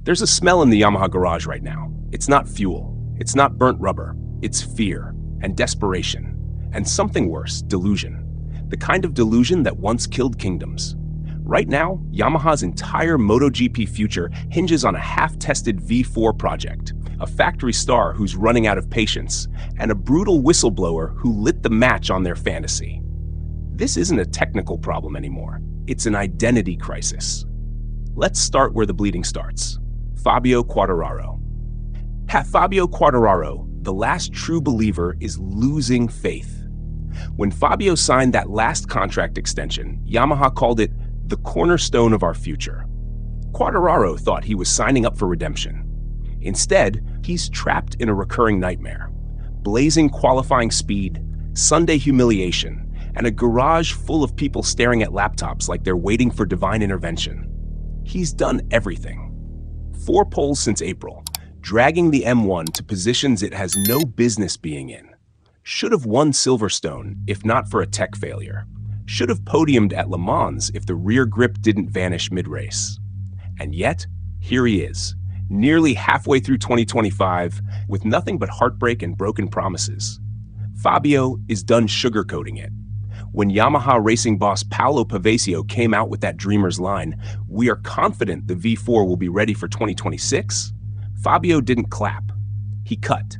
There's a smell in the Yamaha garage right now. It's not fuel. It's not burnt rubber. It's fear and desperation. And something worse, delusion. The kind of delusion that once killed kingdoms. Right now, Yamaha's entire MotoGP future hinges on a half-tested V4 project, a factory star who's running out of patience, and a brutal whistleblower who lit the match on their fantasy. This isn't a technical problem anymore. It's an identity crisis. Let's start where the bleeding starts. Fabio Quartararo. Fabio Quartararo, the last true believer, is losing faith. When Fabio signed that last contract extension, Yamaha called it the cornerstone of our future. Quartararo thought he was signing up for redemption. Instead, he's trapped in a recurring nightmare. Blazing qualifying speed, Sunday humiliation, and a garage full of people staring at laptops like they're waiting for divine intervention. He's done everything. 4 poles since April, dragging the M1 to positions it has no business being in. Should have won Silverstone if not for a tech failure. Should have podiumed at Le Mans if the rear grip didn't vanish mid-race. And yet, here he is, nearly halfway through 2025, with nothing but heartbreak and broken promises. Fabio is done sugarcoating it. When Yamaha racing boss Paolo Pavesio came out with that dreamer's line, "We are confident the V4 will be ready for 2026," Fabio didn't clap. He cut.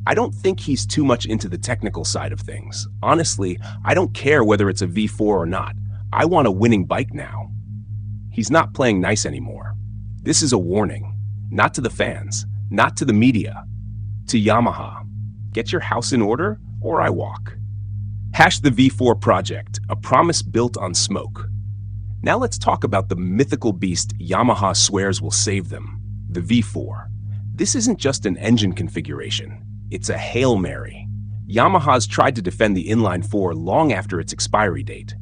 I don't think he's too much into the technical side of things. Honestly, I don't care whether it's a V4 or not. I want a winning bike now. He's not playing nice anymore. This is a warning. Not to the fans, not to the media, to Yamaha. Get your house in order, or I walk. The V4 project, a promise built on smoke. Now let's talk about the mythical beast Yamaha swears will save them, the V4. This isn't just an engine configuration. It's a Hail Mary. Yamaha's tried to defend the inline 4 long after its expiry date.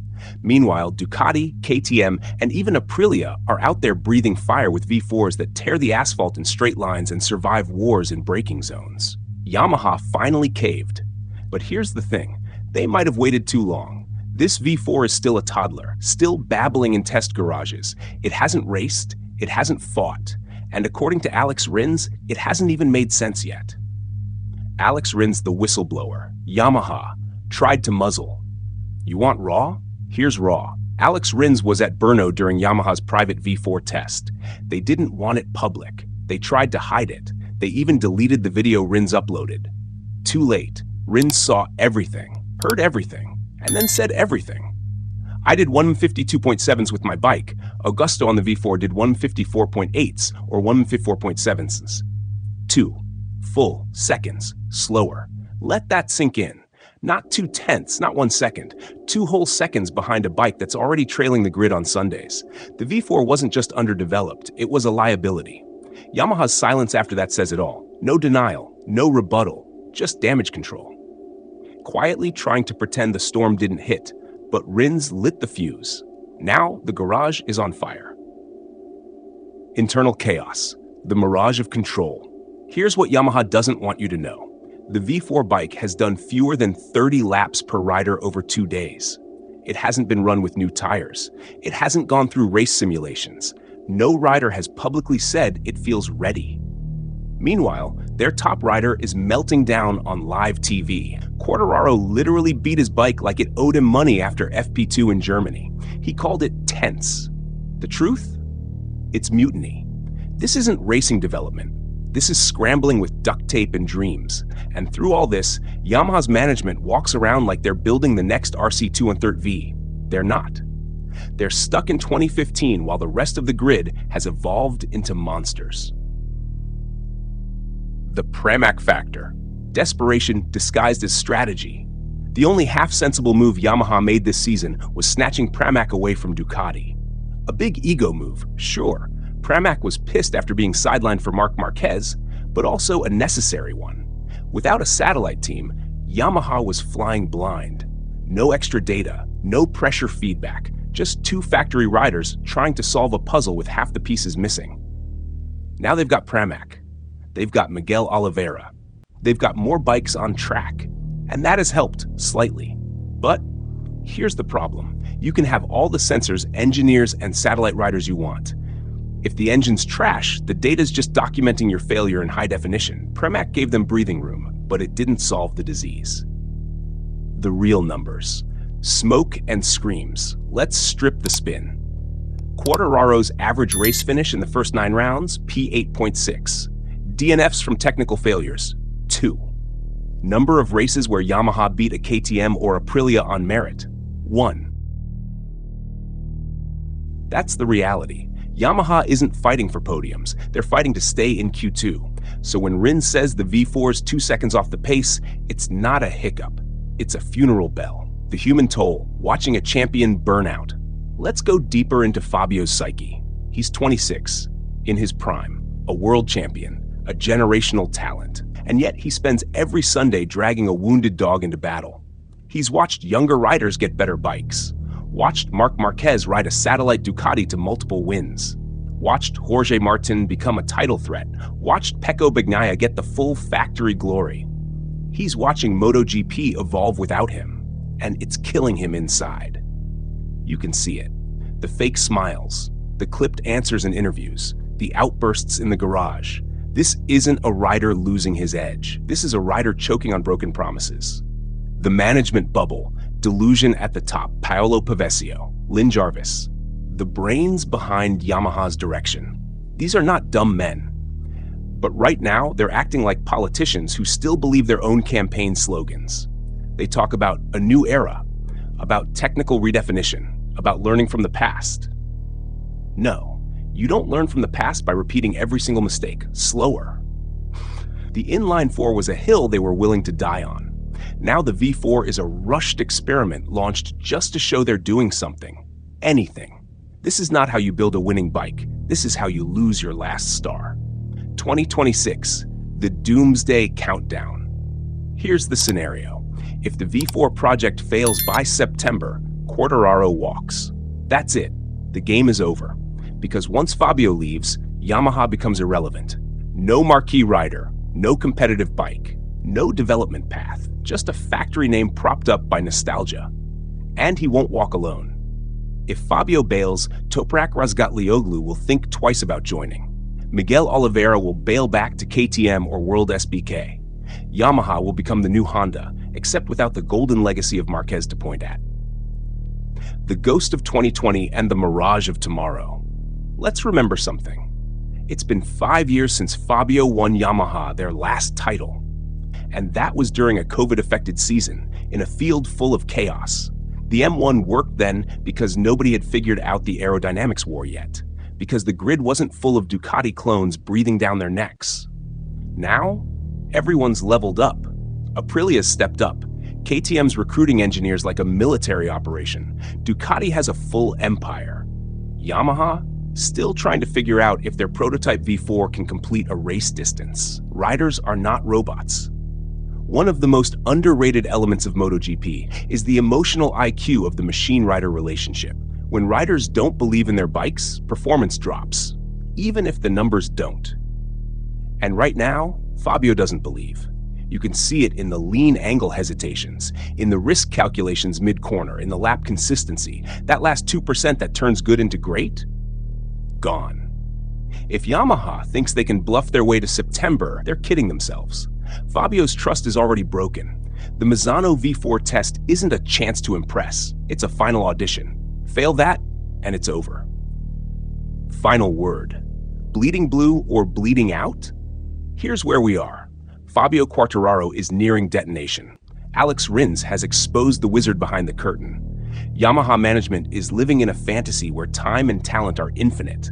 Meanwhile, Ducati, KTM, and even Aprilia are out there breathing fire with V4s that tear the asphalt in straight lines and survive wars in braking zones. Yamaha finally caved. But here's the thing. They might have waited too long. This V4 is still a toddler, still babbling in test garages. It hasn't raced, it hasn't fought, and according to Alex Rins, it hasn't even made sense yet. Alex Rins, the whistleblower, Yamaha, tried to muzzle. You want raw? Here's raw. Alex Rins was at Brno during Yamaha's private V4 test. They didn't want it public. They tried to hide it. They even deleted the video Rins uploaded. Too late. Rins saw everything, heard everything, and then said everything. I did 152.7s with my bike. Augusto on the V4 did 154.8s or 154.7s. 2 full seconds slower. Let that sink in. Not 2 tenths, not 1 second. 2 whole seconds behind a bike that's already trailing the grid on Sundays. The V4 wasn't just underdeveloped, it was a liability. Yamaha's silence after that says it all. No denial, no rebuttal, just damage control. Quietly trying to pretend the storm didn't hit, but Rins lit the fuse. Now the garage is on fire. Internal chaos, the mirage of control. Here's what Yamaha doesn't want you to know. The V4 bike has done fewer than 30 laps per rider over 2 days. It hasn't been run with new tires. It hasn't gone through race simulations. No rider has publicly said it feels ready. Meanwhile, their top rider is melting down on live TV. Quartararo literally beat his bike like it owed him money after FP2 in Germany. He called it tense. The truth? It's mutiny. This isn't racing development. This is scrambling with duct tape and dreams. And through all this, Yamaha's management walks around like they're building the next RC213V. They're not. They're stuck in 2015 while the rest of the grid has evolved into monsters. The Pramac factor. Desperation disguised as strategy. The only half-sensible move Yamaha made this season was snatching Pramac away from Ducati. A big ego move, sure. Pramac was pissed after being sidelined for Marc Marquez, but also a necessary one. Without a satellite team, Yamaha was flying blind. No extra data, no pressure feedback, just 2 factory riders trying to solve a puzzle with half the pieces missing. Now they've got Pramac. They've got Miguel Oliveira. They've got more bikes on track, and that has helped slightly. But here's the problem. You can have all the sensors, engineers, and satellite riders you want. If the engine's trash, the data's just documenting your failure in high definition. Pramac gave them breathing room, but it didn't solve the disease. The real numbers. Smoke and screams. Let's strip the spin. Quartararo's average race finish in the first 9 rounds, P8.6. DNFs from technical failures, 2. Number of races where Yamaha beat a KTM or Aprilia on merit, 1. That's the reality. Yamaha isn't fighting for podiums, they're fighting to stay in Q2. So when Rins says the V4's 2 seconds off the pace, it's not a hiccup, it's a funeral bell. The human toll, watching a champion burn out. Let's go deeper into Fabio's psyche. He's 26, in his prime, a world champion, a generational talent, and yet he spends every Sunday dragging a wounded dog into battle. He's watched younger riders get better bikes, watched Marc Marquez ride a satellite Ducati to multiple wins, watched Jorge Martin become a title threat, watched Pecco Bagnaia get the full factory glory. He's watching MotoGP evolve without him, and it's killing him inside. You can see it. The fake smiles, the clipped answers in interviews, the outbursts in the garage. This isn't a rider losing his edge. This is a rider choking on broken promises. The management bubble, delusion at the top, Paolo Pavesio, Lynn Jarvis. The brains behind Yamaha's direction. These are not dumb men. But right now, they're acting like politicians who still believe their own campaign slogans. They talk about a new era, about technical redefinition, about learning from the past. No. You don't learn from the past by repeating every single mistake, slower. The inline 4 was a hill they were willing to die on. Now the V4 is a rushed experiment launched just to show they're doing something, anything. This is not how you build a winning bike. This is how you lose your last star. 2026, the Doomsday countdown. Here's the scenario. If the V4 project fails by September, Quartararo walks. That's it. The game is over. Because once Fabio leaves, Yamaha becomes irrelevant. No marquee rider, no competitive bike, no development path, just a factory name propped up by nostalgia. And he won't walk alone. If Fabio bails, Toprak Razgatlioglu will think twice about joining. Miguel Oliveira will bail back to KTM or World SBK. Yamaha will become the new Honda, except without the golden legacy of Marquez to point at. The ghost of 2020 and the mirage of tomorrow. Let's remember something. It's been 5 years since Fabio won Yamaha their last title. And that was during a COVID-affected season, in a field full of chaos. The M1 worked then because nobody had figured out the aerodynamics war yet, because the grid wasn't full of Ducati clones breathing down their necks. Now, everyone's leveled up. Aprilia's stepped up. KTM's recruiting engineers like a military operation. Ducati has a full empire. Yamaha? Still trying to figure out if their prototype V4 can complete a race distance. Riders are not robots. One of the most underrated elements of MotoGP is the emotional IQ of the machine-rider relationship. When riders don't believe in their bikes, performance drops, even if the numbers don't. And right now, Fabio doesn't believe. You can see it in the lean angle hesitations, in the risk calculations mid-corner, in the lap consistency. That last 2% that turns good into great? Gone. If Yamaha thinks they can bluff their way to September, they're kidding themselves. Fabio's trust is already broken. The Misano V4 test isn't a chance to impress. It's a final audition. Fail that, and it's over. Final word. Bleeding blue or bleeding out? Here's where we are. Fabio Quartararo is nearing detonation. Alex Rins has exposed the wizard behind the curtain. Yamaha management is living in a fantasy where time and talent are infinite.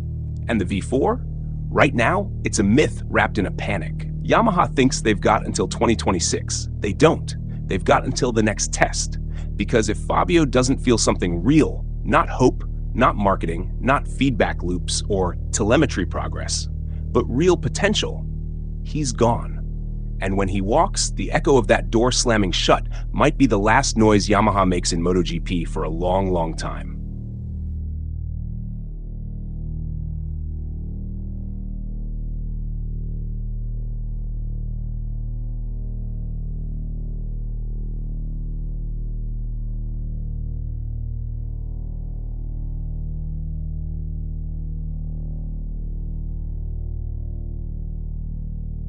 And the V4? Right now, it's a myth wrapped in a panic. Yamaha thinks they've got until 2026. They don't. They've got until the next test. Because if Fabio doesn't feel something real, not hope, not marketing, not feedback loops or telemetry progress, but real potential, he's gone. And when he walks, the echo of that door slamming shut might be the last noise Yamaha makes in MotoGP for a long, long time.